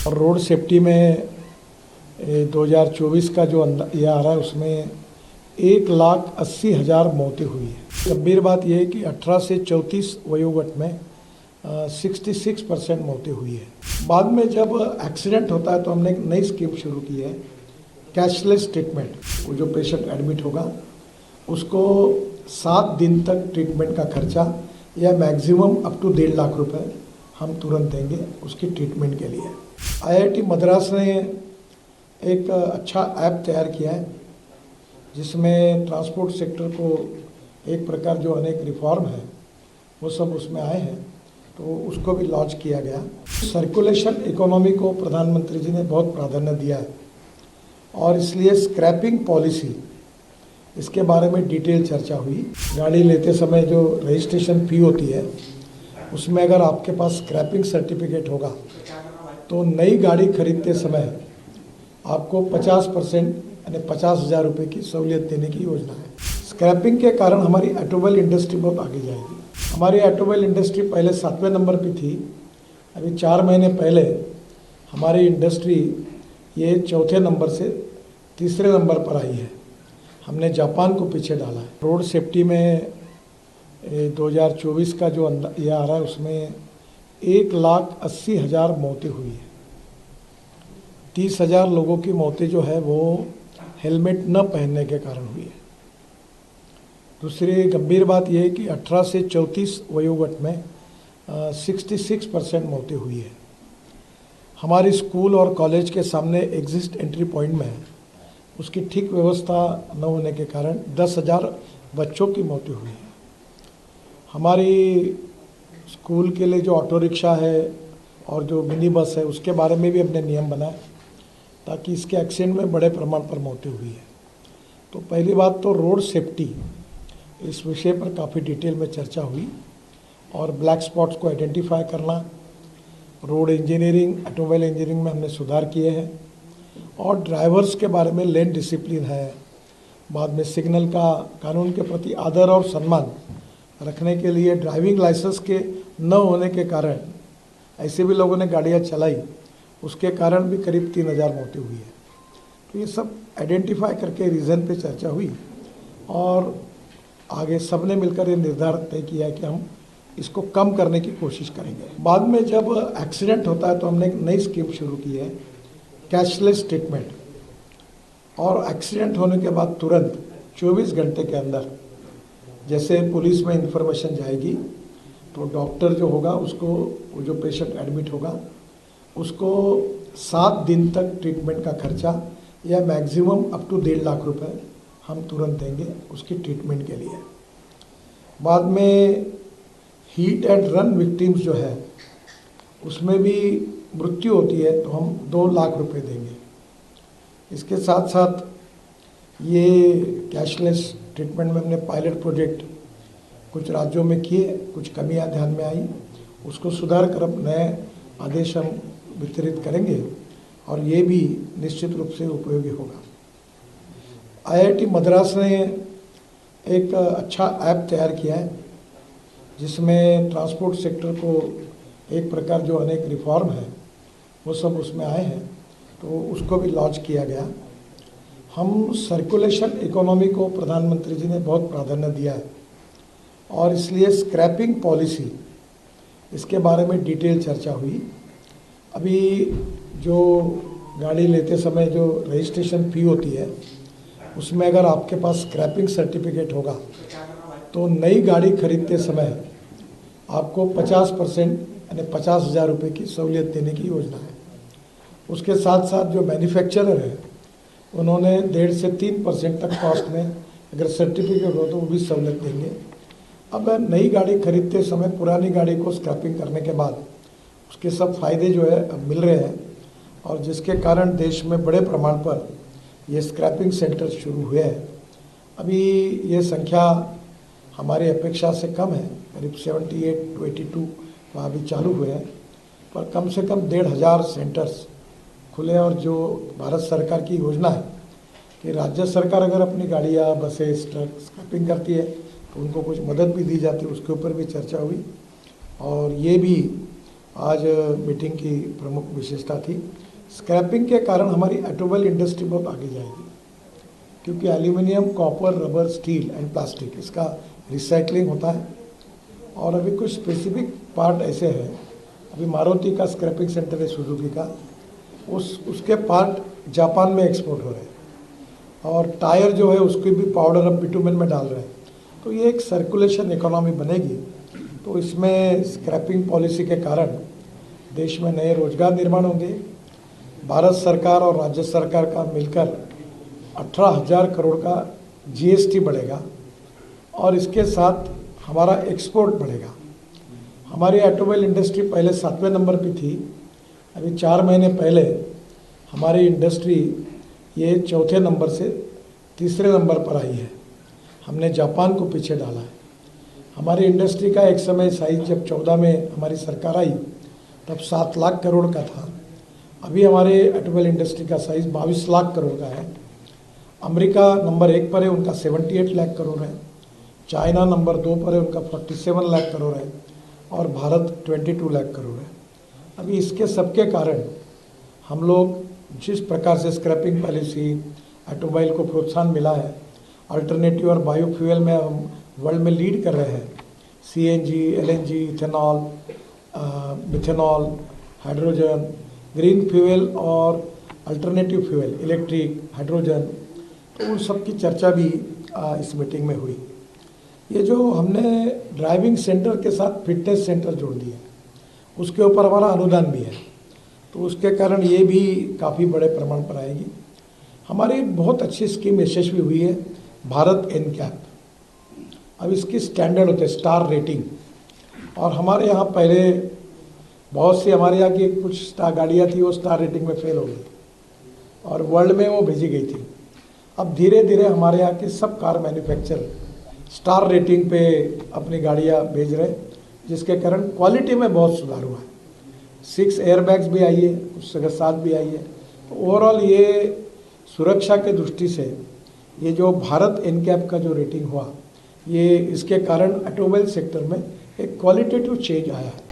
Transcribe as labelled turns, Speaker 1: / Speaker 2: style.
Speaker 1: और road safety में 2024 का जो ये आ रहा है उसमें 1,80,000 मौतें हुई है। गंभीर बात यह है कि 18 से 34 वयोवर्ग में 66% मौतें हुई है। बाद में जब एक्सीडेंट होता है तो हमने एक नई स्कीम शुरू की है, कैशलेस ट्रीटमेंट। वो जो पेशेंट एडमिट होगा उसको 7 दिन तक ट्रीटमेंट का खर्चा या मैक्सिमम अप टू 1.5 लाख रुपए हम तुरंत देंगे उसकी ट्रीटमेंट के लिए। IIT मद्रास ने एक अच्छा ऐप तैयार किया है जिसमें ट्रांसपोर्ट सेक्टर को एक प्रकार जो अनेक रिफॉर्म है वो सब उसमें आए हैं, तो उसको भी लॉन्च किया गया। सर्कुलेशन इकोनॉमी को प्रधानमंत्री जी ने बहुत प्राधान्य दिया है और इसलिए स्क्रैपिंग पॉलिसी इसके बारे में डिटेल चर्चा हुई। गाड़ी लेते समय जो रजिस्ट्रेशन फ़ी होती है उसमें अगर आपके पास स्क्रैपिंग सर्टिफिकेट होगा तो नई गाड़ी खरीदते समय आपको 50% यानी 50,000 रुपये की सहूलियत देने की योजना है। स्क्रैपिंग के कारण हमारी ऑटोमोबाइल इंडस्ट्री बहुत आगे जाएगी। हमारी ऑटोमोबाइल इंडस्ट्री पहले 7वें नंबर पे थी, अभी 4 महीने पहले हमारी इंडस्ट्री ये 4थे नंबर से 3रे नंबर पर आई है। हमने जापान को पीछे डाला है। रोड सेफ्टी में 2024 का जो ये आ रहा है उसमें 1,80,000 मौतें हुई है। 30,000 लोगों की मौतें जो है वो हेलमेट न पहनने के कारण हुई है। दूसरी गंभीर बात यह है कि 18 से 34 वयोवर्ग में 66% मौतें हुई है। हमारी स्कूल और कॉलेज के सामने एग्जिट एंट्री पॉइंट में उसकी ठीक व्यवस्था न होने के कारण 10,000 बच्चों की मौतें हुई है। हमारी स्कूल के लिए जो ऑटो रिक्शा है और जो मिनी बस है उसके बारे में भी हमने नियम बनाए ताकि इसके एक्सीडेंट में बड़े प्रमाण पर मौतें हुई है। तो पहली बात तो रोड सेफ्टी, इस विषय पर काफ़ी डिटेल में चर्चा हुई और ब्लैक स्पॉट्स को आइडेंटिफाई करना, रोड इंजीनियरिंग, ऑटोमोबाइल इंजीनियरिंग में हमने सुधार किए हैं और ड्राइवर्स के बारे में लेन डिसिप्लिन है। बाद में सिग्नल का कानून के प्रति आदर और सम्मान रखने के लिए ड्राइविंग लाइसेंस के न होने के कारण ऐसे भी लोगों ने गाड़ियाँ चलाई, उसके कारण भी करीब 3,000 मौतें हुई है। तो ये सब आइडेंटिफाई करके रीज़न पे चर्चा हुई और आगे सब ने मिलकर ये निर्धार तय किया कि हम इसको कम करने की कोशिश करेंगे। बाद में जब एक्सीडेंट होता है तो हमने एक नई स्कीम शुरू की है, कैशलेस ट्रीटमेंट। और एक्सीडेंट होने के बाद तुरंत 24 घंटे के अंदर जैसे पुलिस में इंफॉर्मेशन जाएगी तो डॉक्टर जो होगा उसको, वो जो पेशेंट एडमिट होगा उसको 7 दिन तक ट्रीटमेंट का खर्चा या मैक्सिमम अप टू 1.5 लाख रुपए हम तुरंत देंगे उसकी ट्रीटमेंट के लिए। बाद में हीट एंड रन विक्टिम्स जो है उसमें भी मृत्यु होती है तो हम 2 लाख रुपए देंगे। इसके साथ साथ ये कैशलेस ट्रीटमेंट में हमने पायलट प्रोजेक्ट कुछ राज्यों में किए, कुछ कमियां ध्यान में आई, उसको सुधार कर अब नए आदेश हम वितरित करेंगे और ये भी निश्चित रूप से उपयोगी होगा। IIT मद्रास ने एक अच्छा ऐप तैयार किया है जिसमें ट्रांसपोर्ट सेक्टर को एक प्रकार जो अनेक रिफॉर्म है वो सब उसमें आए हैं, तो उसको भी लॉन्च किया गया। हम सर्कुलेशन इकोनॉमी को प्रधानमंत्री जी ने बहुत प्राधान्य दिया है और इसलिए स्क्रैपिंग पॉलिसी इसके बारे में डिटेल चर्चा हुई। अभी जो गाड़ी लेते समय जो रजिस्ट्रेशन फ़ी होती है उसमें अगर आपके पास स्क्रैपिंग सर्टिफिकेट होगा तो नई गाड़ी खरीदते समय आपको 50% यानी 50,000 रुपये की सहूलियत देने की योजना है। उसके साथ साथ जो मैन्युफैक्चरर है उन्होंने 1.5 से 3% तक कॉस्ट में अगर सर्टिफिकेट हो तो वो भी सहूलियत देंगे। अब नई गाड़ी खरीदते समय पुरानी गाड़ी को स्क्रैपिंग करने के बाद उसके सब फायदे जो है अब मिल रहे हैं और जिसके कारण देश में बड़े प्रमाण पर ये स्क्रैपिंग सेंटर शुरू हुए हैं। अभी ये संख्या हमारी अपेक्षा से कम है, करीब 78 to 82 वहाँ भी चालू हुए हैं, पर कम से कम 1,500 सेंटर्स खुले। और जो भारत सरकार की योजना है कि राज्य सरकार अगर अपनी गाड़ियाँ, बसेस, ट्रक स्क्रैपिंग करती है तो उनको कुछ मदद भी दी जाती है, उसके ऊपर भी चर्चा हुई और ये भी आज मीटिंग की प्रमुख विशेषता थी। स्क्रैपिंग के कारण हमारी ऑटोमोबाइल इंडस्ट्री बहुत आगे जाएगी, क्योंकि aluminium, copper, rubber, steel and plastic इसका रिसाइकलिंग होता है। और अभी कुछ स्पेसिफिक पार्ट ऐसे हैं, अभी मारुति का स्क्रैपिंग सेंटर है सुजुकी का, उसके पार्ट जापान में एक्सपोर्ट हो रहे हैं, और टायर जो है उसकी भी पाउडर अब बिटुमेन में डाल रहे हैं। तो ये एक सर्कुलेशन इकोनॉमी बनेगी। तो इसमें स्क्रैपिंग पॉलिसी के कारण देश में नए रोजगार निर्माण होंगे। भारत सरकार और राज्य सरकार का मिलकर 18,000 करोड़ का जीएसटी बढ़ेगा, और इसके साथ हमारा एक्सपोर्ट बढ़ेगा। हमारी ऑटोमोबाइल इंडस्ट्री पहले 7वें नंबर पे थी, अभी 4 महीने पहले हमारी इंडस्ट्री ये 4थे नंबर से 3रे नंबर पर आई है। हमने जापान को पीछे डाला है। हमारी इंडस्ट्री का एक समय साइज जब 14 में हमारी सरकार आई तब 7 लाख करोड़ का था। अभी हमारे ऑटोमोबाइल इंडस्ट्री का साइज 22 लाख करोड़ का है। अमेरिका नंबर 1 पर है, उनका 78 लाख करोड़ है। चाइना नंबर 2 पर है, उनका 47 लाख करोड़ है, और भारत 22 लाख करोड़ है। अभी इसके सबके कारण हम लोग जिस प्रकार से स्क्रैपिंग पॉलिसी, ऑटोमोबाइल को प्रोत्साहन मिला है, अल्टरनेटिव और बायोफ्यूल में हम वर्ल्ड में लीड कर रहे हैं। CNG, LNG, ethanol, methanol, hydrogen, green fuel और अल्टरनेटिव फ्यूल, इलेक्ट्रिक, हाइड्रोजन, तो उन सब की चर्चा भी इस मीटिंग में हुई। ये जो हमने ड्राइविंग सेंटर के साथ फिटनेस सेंटर जोड़ दिए, उसके ऊपर हमारा अनुदान भी है, तो उसके कारण ये भी काफ़ी बड़े प्रमाण पर आएगी। हमारी बहुत अच्छी स्कीम यशस्वी हुई है, भारत एनकैप। अब इसकी स्टैंडर्ड होते हैं स्टार रेटिंग, और हमारे यहाँ पहले बहुत सी हमारे यहाँ की कुछ स्टार गाड़ियाँ थी, वो स्टार रेटिंग में फेल हो गई और वर्ल्ड में वो भेजी गई थी। अब धीरे धीरे हमारे यहाँ के सब कार मैन्युफैक्चरर स्टार रेटिंग पे अपनी गाड़ियाँ भेज रहे, जिसके कारण क्वालिटी में बहुत सुधार हुआ है। 6 एयरबैग्स भी आई है, कुछ जगह 7 भी आई है। तो ओवरऑल ये सुरक्षा के दृष्टि से ये जो भारत एनकैप का जो रेटिंग हुआ, ये इसके कारण ऑटोमोबाइल सेक्टर में एक क्वालिटेटिव चेंज आया है।